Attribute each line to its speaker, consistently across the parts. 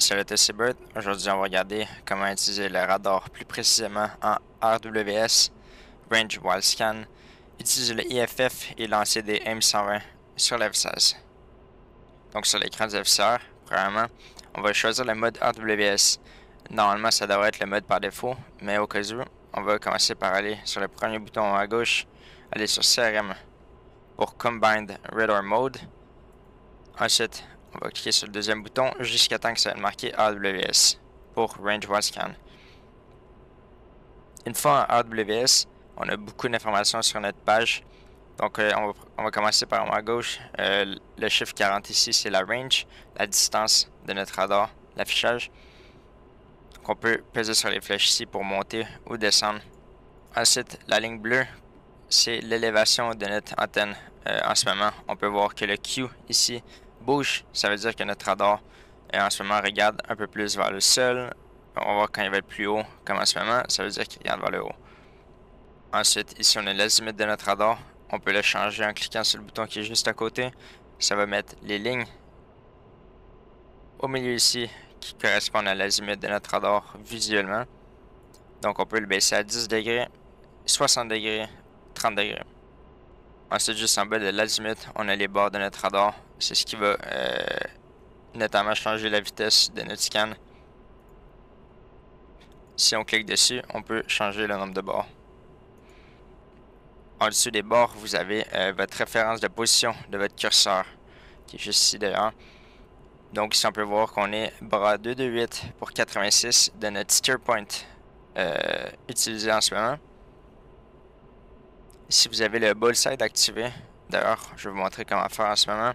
Speaker 1: Salut c'est Bert. Aujourd'hui, on va regarder comment utiliser le radar plus précisément en RWS, Range While Scan, utiliser le IFF et lancer des AIM-120 sur l'F-16. Donc sur l'écran du FCR, premièrement, on va choisir le mode RWS. Normalement, ça devrait être le mode par défaut, mais au cas où, on va commencer par aller sur le premier bouton à gauche, aller sur CRM pour Combined Radar Mode. Ensuite, on va cliquer sur le deuxième bouton jusqu'à temps que ça va marquer AWS pour Range While Scan. Une fois en AWS, on a beaucoup d'informations sur notre page. Donc, on va commencer par en haut à gauche. Le chiffre 40 ici, c'est la range, la distance de notre radar, l'affichage. Donc, on peut peser sur les flèches ici pour monter ou descendre. Ensuite, la ligne bleue, c'est l'élévation de notre antenne. En ce moment, on peut voir que le Q ici bouge. Ça veut dire que notre radar en ce moment regarde un peu plus vers le sol. On va voir quand il va être plus haut, comme en ce moment, ça veut dire qu'il regarde vers le haut. Ensuite, ici on a l'azimut de notre radar. On peut le changer en cliquant sur le bouton qui est juste à côté. Ça va mettre les lignes au milieu ici qui correspondent à l'azimut de notre radar visuellement. Donc on peut le baisser à 10 degrés, 60 degrés, 30 degrés. Ensuite, juste en bas de l'azimut, on a les barres de notre radar. C'est ce qui va notamment changer la vitesse de notre scan. Si on clique dessus, on peut changer le nombre de barres. En dessous des barres, vous avez votre référence de position de votre curseur, qui est juste ici d'ailleurs. Donc ici, on peut voir qu'on est bras 228 pour 86 de notre steer point utilisé en ce moment. Si vous avez le bullseye activé, d'ailleurs, je vais vous montrer comment faire en ce moment.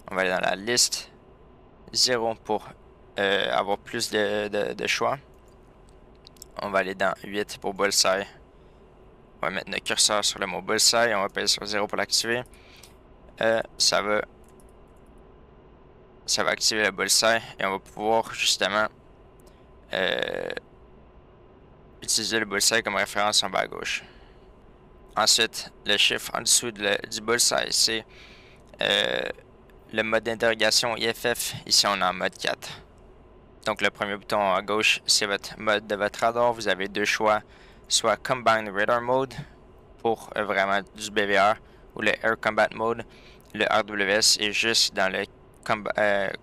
Speaker 1: On va aller dans la liste 0 pour avoir plus de choix. On va aller dans 8 pour bullseye. On va mettre notre curseur sur le mot bullseye. On va appuyer sur 0 pour l'activer. Ça va activer le bullseye et on va pouvoir justement utiliser le bullseye comme référence en bas à gauche. Ensuite, le chiffre en dessous du bullseye, c'est le mode d'interrogation IFF. Ici, on est en mode 4. Donc, le premier bouton à gauche, c'est votre mode de votre radar. Vous avez deux choix, soit Combined Radar Mode pour vraiment du BVR ou le Air Combat Mode. Le RWS est juste dans le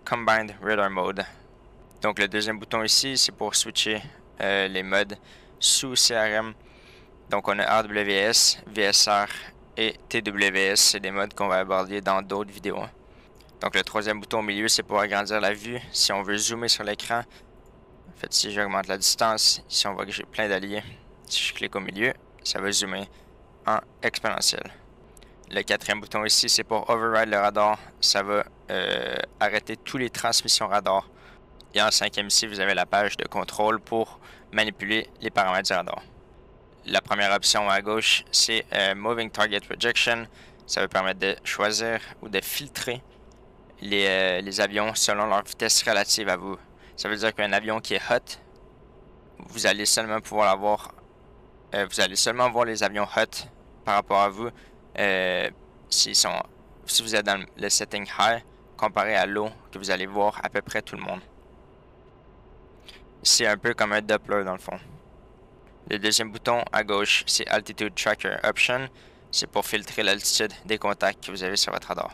Speaker 1: Combined Radar Mode. Donc, le deuxième bouton ici, c'est pour switcher les modes sous CRM. Donc, on a RWS, VSR et TWS. C'est des modes qu'on va aborder dans d'autres vidéos. Donc, le troisième bouton au milieu, c'est pour agrandir la vue. Si on veut zoomer sur l'écran, en fait, si j'augmente la distance, ici, on voit que j'ai plein d'alliés. Si je clique au milieu, ça va zoomer en exponentiel. Le quatrième bouton ici, c'est pour override le radar. Ça va arrêter toutes les transmissions radar. Et en cinquième ici, vous avez la page de contrôle pour manipuler les paramètres du radar. La première option à gauche, c'est Moving Target Rejection. Ça va permettre de choisir ou de filtrer les avions selon leur vitesse relative à vous. Ça veut dire qu'un avion qui est hot, vous allez seulement pouvoir l'avoir. Vous allez seulement voir les avions hot par rapport à vous si vous êtes dans le setting high comparé à low que vous allez voir à peu près tout le monde. C'est un peu comme un Doppler dans le fond. Le deuxième bouton à gauche, c'est Altitude Tracker Option. C'est pour filtrer l'altitude des contacts que vous avez sur votre radar.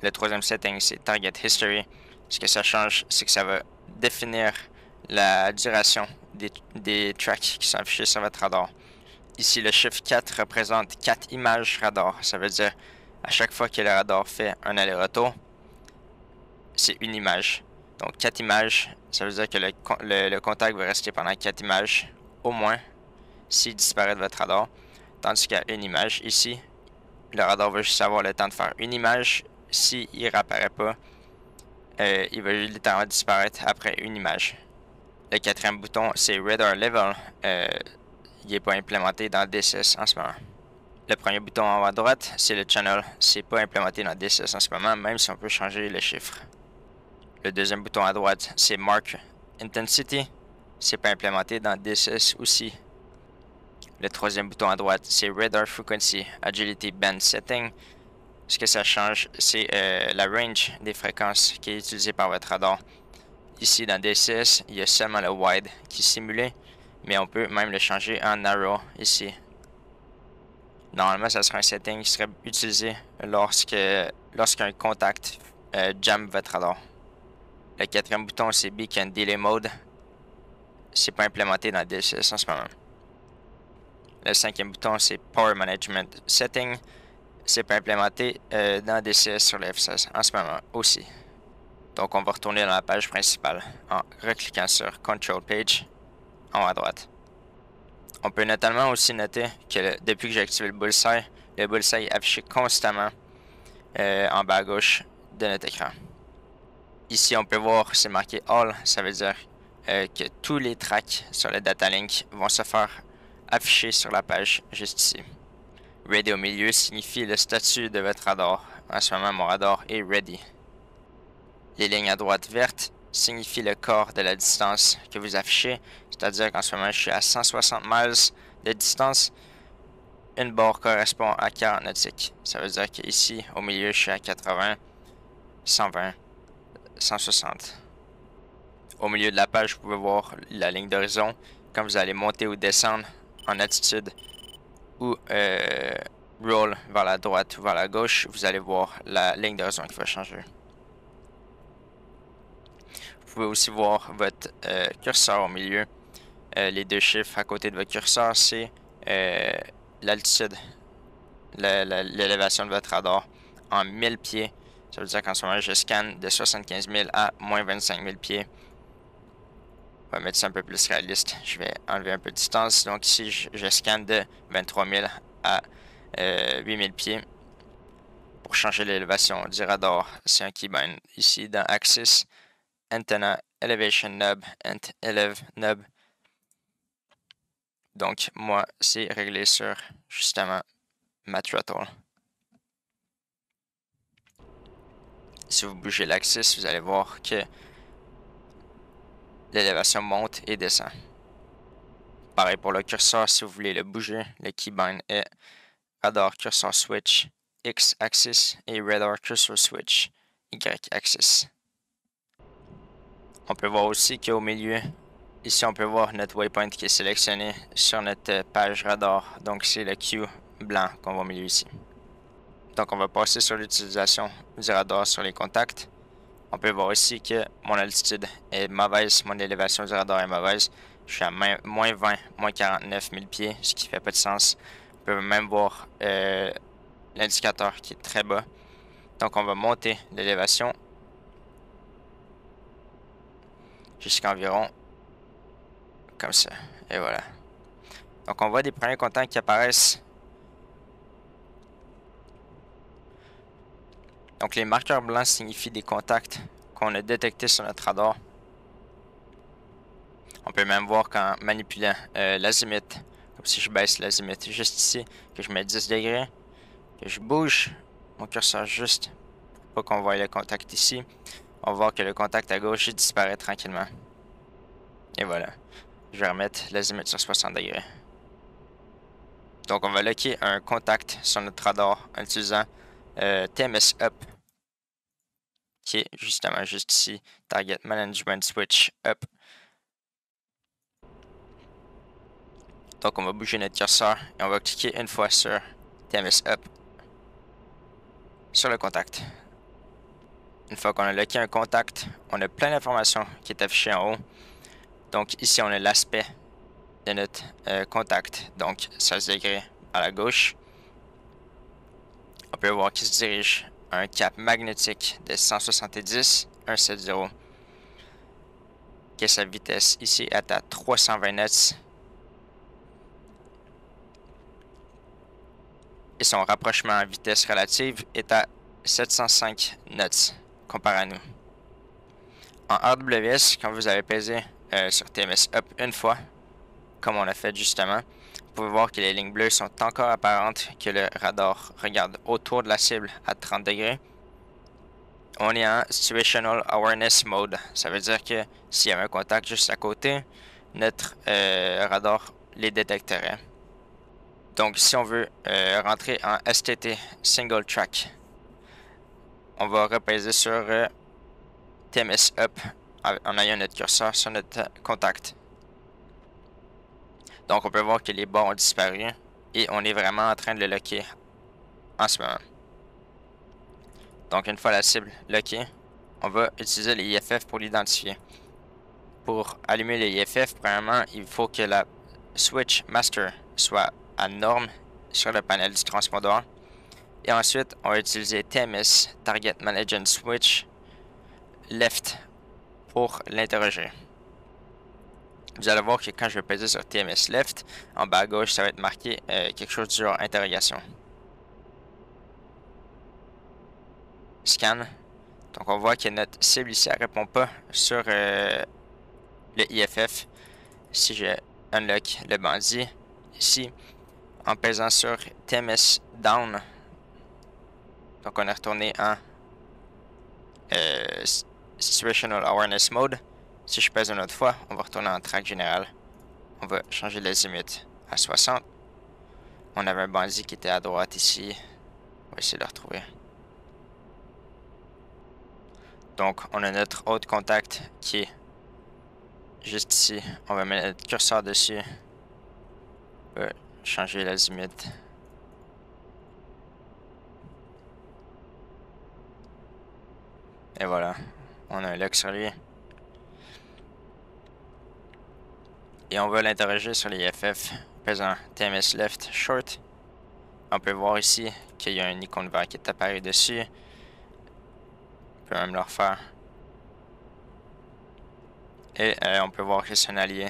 Speaker 1: Le troisième setting, c'est Target History. Ce que ça change, c'est que ça va définir la duration des tracks qui sont affichés sur votre radar. Ici, le chiffre 4 représente 4 images radar. Ça veut dire, à chaque fois que le radar fait un aller-retour, c'est une image. Donc, 4 images, ça veut dire que le contact va rester pendant 4 images, au moins, s'il disparaît de votre radar. Tandis qu'à une image, ici, le radar va juste avoir le temps de faire une image. S'il ne réapparaît pas, il va littéralement disparaître après une image. Le quatrième bouton, c'est Radar Level. Il n'est pas implémenté dans DCS en ce moment. Le premier bouton en haut à droite, c'est le Channel. C'est pas implémenté dans DCS en ce moment, même si on peut changer le chiffre. Le deuxième bouton à droite, c'est Mark Intensity. C'est pas implémenté dans DCS aussi. Le troisième bouton à droite, c'est Radar Frequency Agility Band Setting. Ce que ça change, c'est la range des fréquences qui est utilisée par votre radar. ici dans DCS, il y a seulement le wide qui est simulé, mais on peut même le changer en narrow ici. Normalement, ça sera un setting qui serait utilisé lorsqu'un contact jam votre radar. Le quatrième bouton, c'est Beacon Delay Mode. C'est pas implémenté dans DCS en ce moment. Le cinquième bouton, c'est Power Management Setting. C'est pas implémenté dans DCS sur le F16 en ce moment aussi. Donc on va retourner dans la page principale en recliquant sur Control Page en haut à droite. On peut notamment aussi noter que depuis que j'ai activé le bullseye est affiché constamment en bas à gauche de notre écran. Ici on peut voir c'est marqué All, ça veut dire que tous les tracks sur le data link vont se faire afficher sur la page juste ici. Ready au milieu signifie le statut de votre radar. En ce moment mon radar est ready. Les lignes à droite vertes signifient le corps de la distance que vous affichez, c'est-à-dire qu'en ce moment je suis à 160 miles de distance. Une barre correspond à 40 nautiques. Ça veut dire qu'ici au milieu je suis à 80, 120, 160. Au milieu de la page, vous pouvez voir la ligne d'horizon. Quand vous allez monter ou descendre en altitude ou roll vers la droite ou vers la gauche, vous allez voir la ligne d'horizon qui va changer. Vous pouvez aussi voir votre curseur au milieu. Les deux chiffres à côté de votre curseur, c'est l'altitude, l'élévation de votre radar en 1000 pieds. Ça veut dire qu'en ce moment, je scanne de 75 000 à moins 25 000 pieds. On va mettre ça un peu plus réaliste. Je vais enlever un peu de distance. Donc ici, je scanne de 23 000 à 8 000 pieds. Pour changer l'élévation du radar, c'est un keybind. Ici, dans Axis, Antenna Elevation Knob, Eleve Knob. Donc, moi, c'est réglé sur, justement, ma throttle. Si vous bougez l'axis, vous allez voir que l'élévation monte et descend. Pareil pour le curseur, si vous voulez le bouger, le keybind est Radar Cursor Switch X-axis et Radar Cursor Switch Y-axis. On peut voir aussi qu'au milieu, ici on peut voir notre waypoint qui est sélectionné sur notre page radar. Donc c'est le Q blanc qu'on voit au milieu ici. Donc on va passer sur l'utilisation du radar sur les contacts. On peut voir ici que mon altitude est mauvaise, mon élévation du radar est mauvaise. Je suis à moins 20, moins 49 000 pieds, ce qui fait pas de sens. On peut même voir l'indicateur qui est très bas. Donc on va monter l'élévation jusqu'à environ comme ça. Et voilà. Donc on voit des premiers contacts qui apparaissent. Donc les marqueurs blancs signifient des contacts qu'on a détectés sur notre radar. On peut même voir qu'en manipulant l'azimut, comme si je baisse l'azimut juste ici, que je mets 10 degrés, que je bouge mon curseur juste pour pas qu'on voie le contact ici, on va voir que le contact à gauche disparaît tranquillement. Et voilà. Je vais remettre l'azimut sur 60 degrés. Donc on va locker un contact sur notre radar en utilisant TMS Up, qui est justement juste ici, Target Management Switch Up. Donc on va bouger notre curseur et on va cliquer une fois sur TMS Up sur le contact. Une fois qu'on a locké un contact, on a plein d'informations qui est affichées en haut. Donc ici on a l'aspect de notre contact, donc 16 degrés à la gauche. On peut voir qu'il se dirige à un cap magnétique de 170, 170, que sa vitesse ici est à 320 knots. Et son rapprochement en vitesse relative est à 705 knots comparé à nous. En RWS, quand vous avez pesé sur TMS Up une fois, comme on l'a fait justement, vous pouvez voir que les lignes bleues sont encore apparentes, que le radar regarde autour de la cible à 30 degrés. On est en Situational Awareness Mode. Ça veut dire que s'il y avait un contact juste à côté, notre radar les détecterait. Donc si on veut rentrer en STT Single Track, on va repaiser sur TMS Up en ayant notre curseur sur notre contact. Donc on peut voir que les bords ont disparu et on est vraiment en train de le locker en ce moment. Donc une fois la cible lockée, on va utiliser les IFF pour l'identifier. Pour allumer les IFF, premièrement, il faut que la switch master soit à norme sur le panel du transpondeur. Et ensuite, on va utiliser TMS, Target Management Switch, left, pour l'interroger. Vous allez voir que quand je vais peser sur TMS left, en bas à gauche, ça va être marqué quelque chose du genre interrogation. Scan. Donc on voit que notre cible ici, elle répond pas sur le IFF. Si je unlock le bandit, ici, en pesant sur TMS down, donc on est retourné en Situational Awareness Mode. Si je pèse une autre fois, on va retourner en track général. On va changer l'azimut à 60. On avait un bandit qui était à droite ici. On va essayer de le retrouver. Donc, on a notre autre contact qui est juste ici. On va mettre notre curseur dessus. On va changer l'azimut. Et voilà. On a un lock sur lui. Et on va l'interroger sur les FF. Pesant TMS left short. On peut voir ici qu'il y a un icône vert qui est apparu dessus. On peut même le refaire. Et on peut voir que c'est un allié.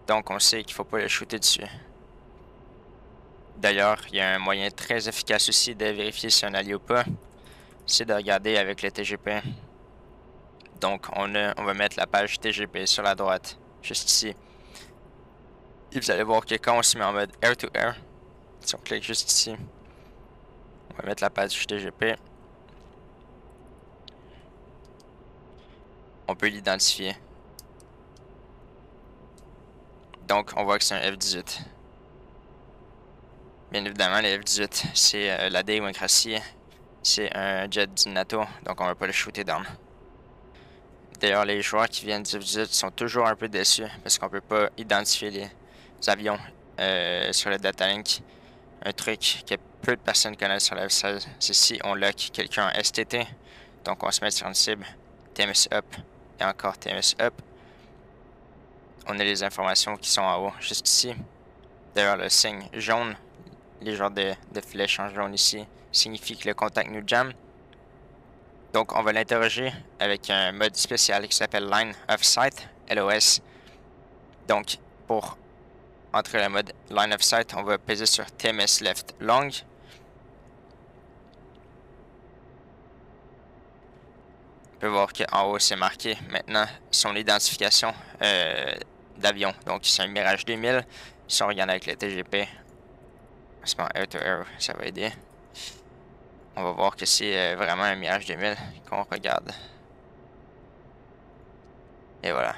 Speaker 1: Donc on sait qu'il ne faut pas le shooter dessus. D'ailleurs, il y a un moyen très efficace aussi de vérifier si c'est un allié ou pas. C'est de regarder avec le TGP. Donc on va mettre la page TGP sur la droite, juste ici. Et vous allez voir que quand on se met en mode air to air, si on clique juste ici, on va mettre la page TGP. On peut l'identifier. Donc, on voit que c'est un F-18. Bien évidemment, le F-18, c'est la démocratie. C'est un jet du NATO, donc on va pas le shooter down. D'ailleurs, les joueurs qui viennent du F-18 sont toujours un peu déçus parce qu'on peut pas identifier les avions sur le datalink. Un truc que peu de personnes connaissent sur le F-16, c'est si on lock quelqu'un en STT. Donc, on se met sur une cible, TMS up et encore TMS up. On a les informations qui sont en haut, juste ici. D'ailleurs, le signe jaune, les genres de flèches en jaune ici, signifie que le contact nous jam. Donc, on va l'interroger avec un mode spécial qui s'appelle Line of Sight, LOS. Donc, pour entrer le mode Line of Sight, on va peser sur TMS left long. On peut voir qu'en haut, c'est marqué maintenant son identification d'avion. Donc, c'est un Mirage 2000. Si on regarde avec le TGP, c'est pas air to air, ça va aider. On va voir que c'est vraiment un Mirage 2000 qu'on regarde. Et voilà.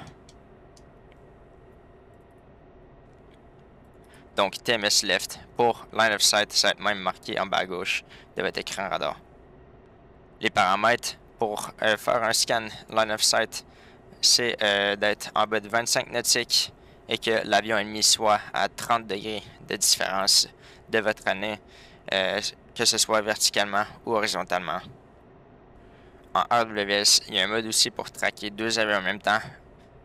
Speaker 1: Donc, TMS left pour line of sight, ça va être même marqué en bas à gauche de votre écran radar. Les paramètres pour faire un scan line of sight, c'est d'être en bas de 25 nautiques et que l'avion ennemi soit à 30 degrés de différence de votre nez, que ce soit verticalement ou horizontalement. En RWS, il y a un mode aussi pour traquer deux avions en même temps.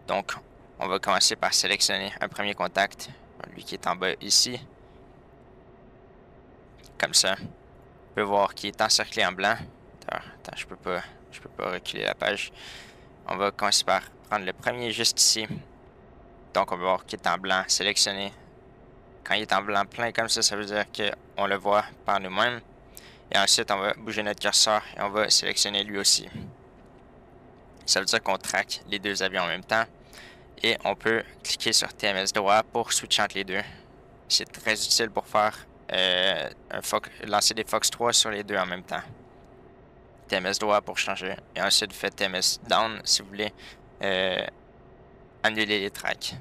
Speaker 1: Donc, on va commencer par sélectionner un premier contact, lui qui est en bas ici. Comme ça. On peut voir qu'il est encerclé en blanc. Attends, je peux pas reculer la page. On va commencer par prendre le premier juste ici. Donc, on va voir qu'il est en blanc sélectionné. Quand il est en blanc plein comme ça veut dire qu'on le voit par nous-mêmes. Et ensuite, on va bouger notre curseur et on va sélectionner lui aussi. Ça veut dire qu'on traque les deux avions en même temps. Et on peut cliquer sur TMS droit pour switcher entre les deux. C'est très utile pour faire lancer des Fox 3 sur les deux en même temps. TMS droit pour changer. Et ensuite, vous faites TMS down si vous voulez annuler les tracks.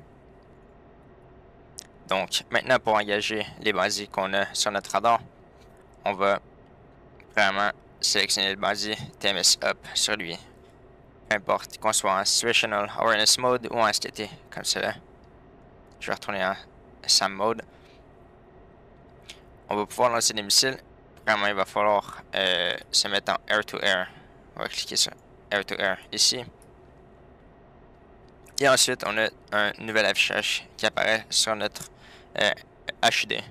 Speaker 1: Donc, maintenant, pour engager les bandits qu'on a sur notre radar, on va vraiment sélectionner le bandit, TMS up sur lui. peu importe qu'on soit en Situational Awareness Mode ou en STT, comme cela. Je vais retourner en SAM Mode. On va pouvoir lancer des missiles. Vraiment, il va falloir se mettre en Air-to-Air. On va cliquer sur Air-to-Air ici. Et ensuite, on a un nouvel affichage qui apparaît sur notre HUD.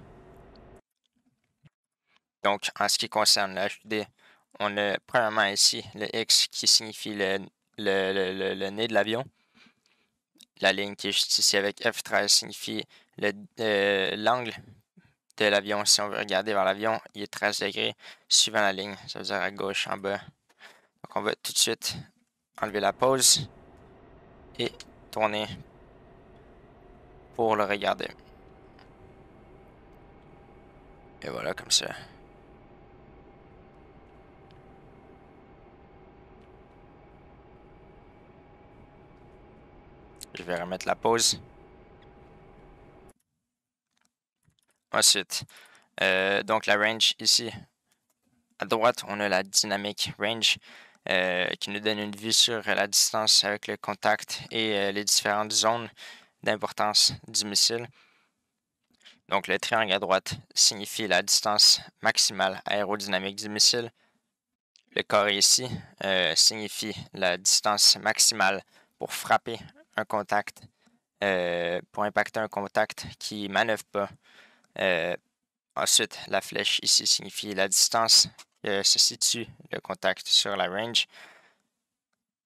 Speaker 1: Donc, en ce qui concerne le HUD, on a premièrement ici le X qui signifie le nez de l'avion. La ligne qui est juste ici avec F13 signifie l'angle de l'avion. Si on veut regarder vers l'avion, il est 13 degrés suivant la ligne. Ça veut dire à gauche, en bas. Donc, on va tout de suite enlever la pause et tourner pour le regarder. Et voilà, comme ça. Je vais remettre la pause. Ensuite, donc la range ici, à droite, on a la dynamic range qui nous donne une vue sur la distance avec le contact et les différentes zones d'importance du missile. Donc le triangle à droite signifie la distance maximale aérodynamique du missile. Le carré ici signifie la distance maximale pour frapper un contact, pour impacter un contact qui ne manœuvre pas. Ensuite, la flèche ici signifie la distance que se situe le contact sur la range.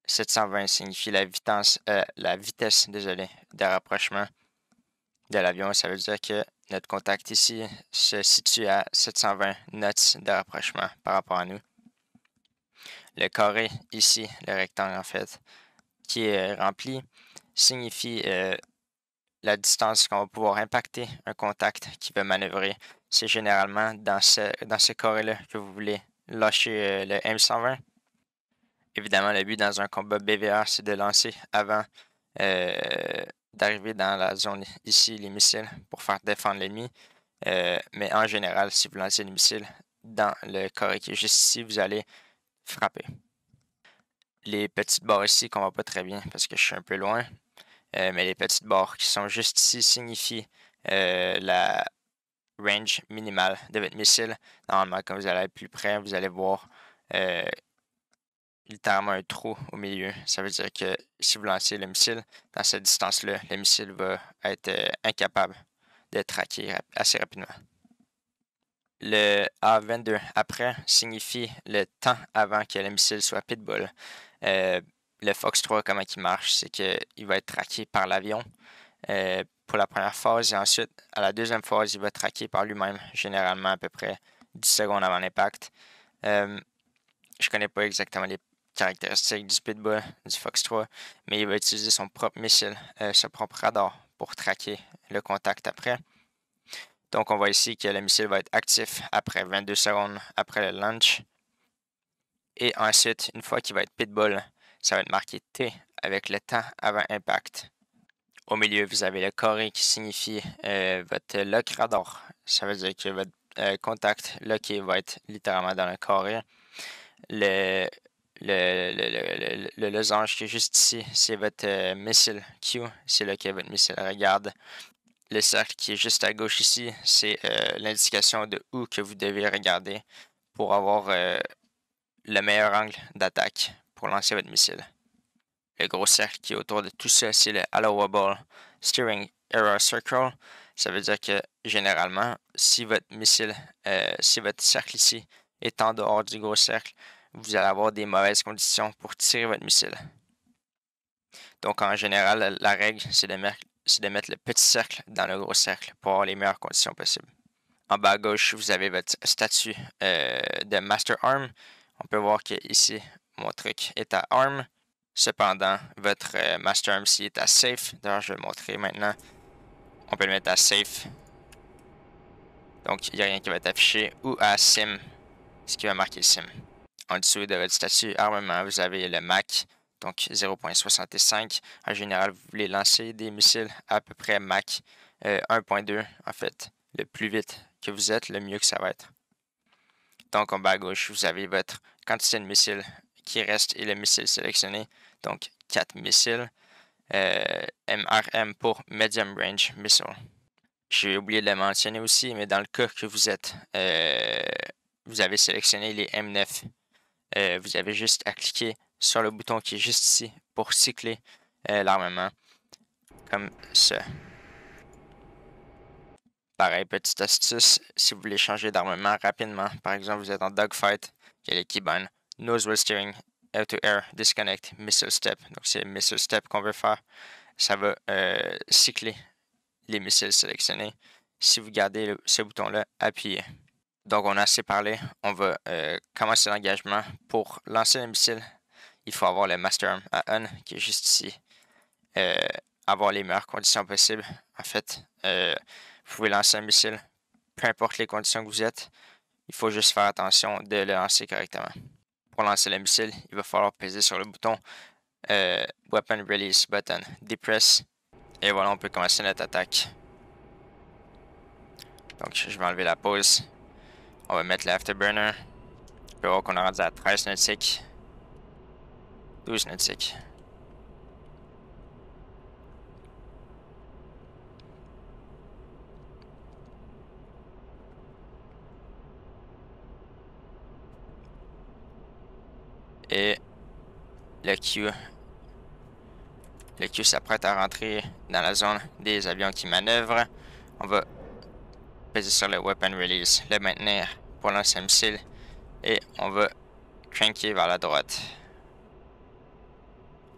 Speaker 1: 720 signifie la vitesse de rapprochement de l'avion. Ça veut dire que notre contact ici se situe à 720 knots de rapprochement par rapport à nous. Le carré ici, le rectangle en fait, qui est rempli, signifie la distance qu'on va pouvoir impacter un contact qui va manœuvrer. C'est généralement dans ce carré-là que vous voulez lâcher le M120. Évidemment, le but dans un combat BVR, c'est de lancer avant d'arriver dans la zone ici, les missiles, pour faire défendre l'ennemi. Mais en général, si vous lancez les missiles dans le carré qui est juste ici, vous allez frapper. Les petites barres ici qu'on voit pas très bien parce que je suis un peu loin. Mais les petites barres qui sont juste ici signifient la range minimale de votre missile. Normalement, quand vous allez être plus près, vous allez voir littéralement un trou au milieu. Ça veut dire que si vous lancez le missile dans cette distance-là, le missile va être incapable de traquer assez rapidement. Le A22 après signifie le temps avant que le missile soit pitbull. Le Fox 3, comment il marche, c'est qu'il va être traqué par l'avion pour la première phase et ensuite, à la deuxième phase, il va être traqué par lui-même, généralement à peu près 10 secondes avant l'impact. Je connais pas exactement les caractéristiques du Pitbull, du Fox 3, mais il va utiliser son propre missile, son propre radar pour traquer le contact après. Donc, on voit ici que le missile va être actif après 22 secondes après le launch. Et ensuite, une fois qu'il va être Pitbull, ça va être marqué T avec le temps avant impact. Au milieu, vous avez le carré qui signifie votre lock radar. Ça veut dire que votre contact locké va être littéralement dans le carré. Le losange qui est juste ici, c'est votre missile Q. C'est là que votre missile regarde. Le cercle qui est juste à gauche ici, c'est l'indication de où que vous devez regarder pour avoir le meilleur angle d'attaque pour lancer votre missile. Le gros cercle qui est autour de tout ça, c'est le Allowable Steering Error Circle. Ça veut dire que généralement, si votre missile, si votre cercle ici est en dehors du gros cercle, vous allez avoir des mauvaises conditions pour tirer votre missile. Donc en général, la règle, c'est de mettre le petit cercle dans le gros cercle pour avoir les meilleures conditions possibles. En bas à gauche, vous avez votre statut de Master Arm. On peut voir que ici, mon truc est à Arm. Cependant, votre Master Arm ici est à Safe. D'ailleurs, je vais le montrer maintenant. On peut le mettre à Safe. Donc, il n'y a rien qui va être affiché. Ou à Sim, ce qui va marquer Sim. En dessous de votre statut armement, vous avez le Mach, donc 0.65. En général, vous voulez lancer des missiles à peu près Mach 1.2, en fait. Le plus vite que vous êtes, le mieux que ça va être. Donc, en bas à gauche, vous avez votre quantité de missiles qui reste et le missile sélectionné. Donc 4 missiles. MRM pour Medium Range Missile. J'ai oublié de le mentionner aussi, mais dans le cas que vous avez sélectionné les M9, vous avez juste à cliquer sur le bouton qui est juste ici pour cycler l'armement, comme ça. Pareil, petite astuce, si vous voulez changer d'armement rapidement, par exemple vous êtes en dogfight, il y a les keybinds, nose wheel steering, air to air, disconnect, missile step. Donc c'est le missile step qu'on veut faire. Ça va cycler les missiles sélectionnés. Si vous gardez ce bouton-là, appuyez. Donc on a assez parlé, on va commencer l'engagement. Pour lancer le missile, il faut avoir le Master Arm à on, qui est juste ici. Avoir les meilleures conditions possibles. En fait, vous pouvez lancer un missile, peu importe les conditions que vous êtes. Il faut juste faire attention de le lancer correctement. Pour lancer le missile, il va falloir peser sur le bouton Weapon Release Button, depress. Et voilà, on peut commencer notre attaque. Donc, je vais enlever la pause. On va mettre l'afterburner. On peut voir qu'on a rendu à 13 nautiques. 12 nautiques. Et le Q s'apprête à rentrer dans la zone des avions qui manœuvrent. On va peser sur le Weapon Release, le maintenir pour lancer un missile. Et on va cranker vers la droite.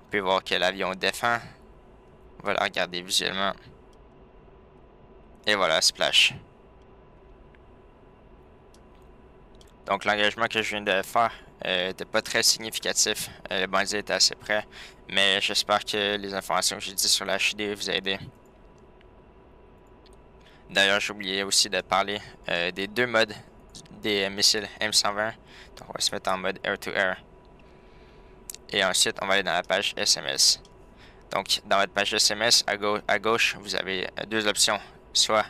Speaker 1: On peut voir que l'avion défend. On va la regarder visuellement. Et voilà, splash. Donc l'engagement que je viens de faire n'était pas très significatif. Le bandit était assez près. Mais j'espère que les informations que j'ai dites sur la HUD vous aident. D'ailleurs, j'ai oublié aussi de parler des deux modes des missiles M120. Donc on va se mettre en mode air-to-air. Et ensuite, on va aller dans la page SMS. Donc, dans votre page SMS, à gauche, vous avez deux options. Soit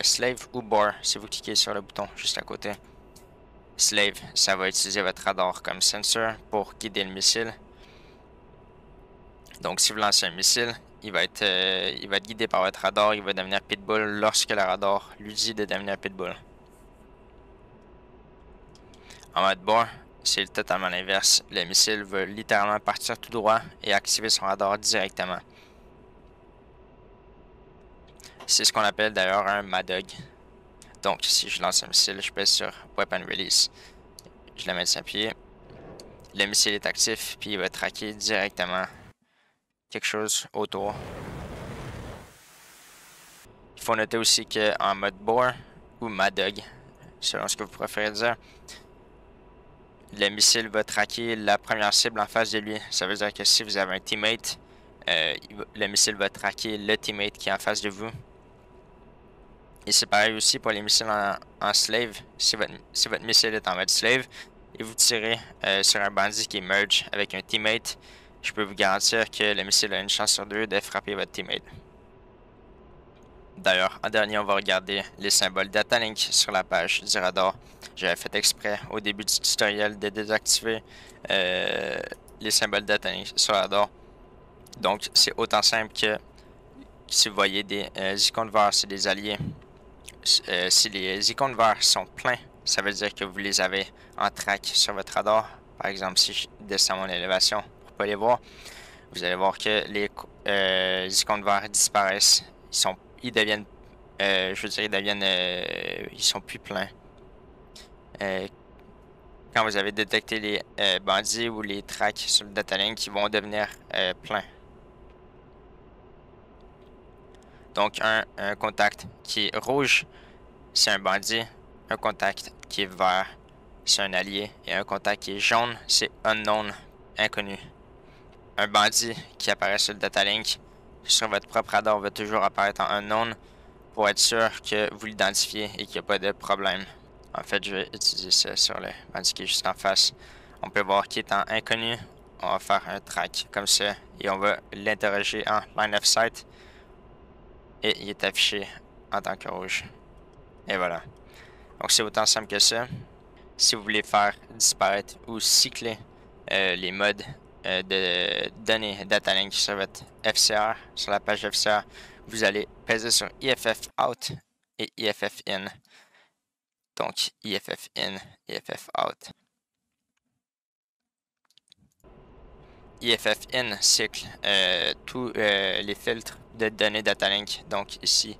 Speaker 1: Slave ou Bore, si vous cliquez sur le bouton juste à côté. Slave, ça va utiliser votre radar comme sensor pour guider le missile. Donc, si vous lancez un missile, il va être guidé par votre radar, il va devenir pitbull lorsque le radar lui dit de devenir pitbull. En mode Bore, c'est totalement l'inverse. Le missile va littéralement partir tout droit et activer son radar directement. C'est ce qu'on appelle d'ailleurs un MADOG. Donc, si je lance un missile, je pèse sur Weapon Release. Je le mets de s'appuyer. Le missile est actif, puis il va traquer directement quelque chose autour. Il faut noter aussi qu'en mode Bore ou MADOG, selon ce que vous préférez dire, le missile va traquer la première cible en face de lui. Ça veut dire que si vous avez un teammate, le missile va traquer le teammate qui est en face de vous. Et c'est pareil aussi pour les missiles en slave. Si votre missile est en mode slave et vous tirez sur un bandit qui merge avec un teammate, je peux vous garantir que le missile a une chance sur deux de frapper votre teammate. D'ailleurs, en dernier, on va regarder les symboles DataLink sur la page du radar. J'avais fait exprès au début du tutoriel de désactiver les symboles DataLink sur le radar. Donc, c'est autant simple que si vous voyez des icônes verts, c'est des alliés. Si les icônes verts sont pleins, ça veut dire que vous les avez en track sur votre radar. Par exemple, si je descends mon élévation pour ne pas les voir, vous allez voir que les icônes verts disparaissent. Ils deviennent, ils sont plus pleins. Quand vous avez détecté les bandits ou les tracks sur le datalink, ils vont devenir pleins. Donc, un contact qui est rouge, c'est un bandit. Un contact qui est vert, c'est un allié. Et un contact qui est jaune, c'est unknown, inconnu. Un bandit qui apparaît sur le datalink, sur votre propre radar, va toujours apparaître en unknown pour être sûr que vous l'identifiez et qu'il n'y a pas de problème. En fait, je vais utiliser ça sur le bandit qui est juste en face. On peut voir qu'il est en inconnu. On va faire un track comme ça et on va l'interroger en line of sight. Et il est affiché en tant que rouge. Et voilà. Donc c'est autant simple que ça. Si vous voulez faire disparaître ou cycler les modes de données Datalink sur votre FCR, sur la page FCR, vous allez peser sur IFF out et IFF in. Donc IFF in, IFF out. IFF in cycle tous les filtres de données Datalink. Donc ici,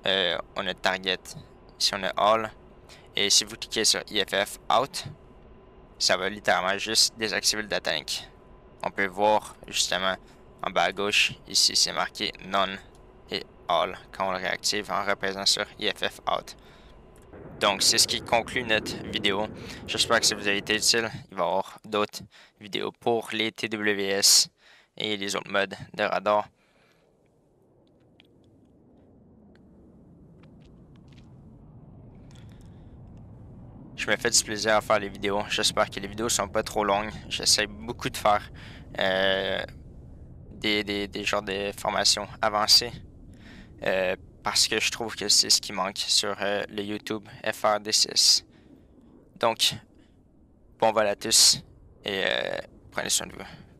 Speaker 1: on a target, ici on a all. Et si vous cliquez sur IFF out, ça va littéralement juste désactiver le Datalink. On peut voir justement en bas à gauche, ici c'est marqué none et all quand on le réactive en représentant sur IFF out. Donc c'est ce qui conclut notre vidéo. J'espère que ça vous a été utile. Il va y avoir d'autres vidéos pour les TWS et les autres modes de radar. Je me fais du plaisir à faire les vidéos. J'espère que les vidéos sont pas trop longues. J'essaie beaucoup de faire des genres de formations avancées. Parce que je trouve que c'est ce qui manque sur le YouTube FRD6. Donc, bon vol à tous et prenez soin de vous.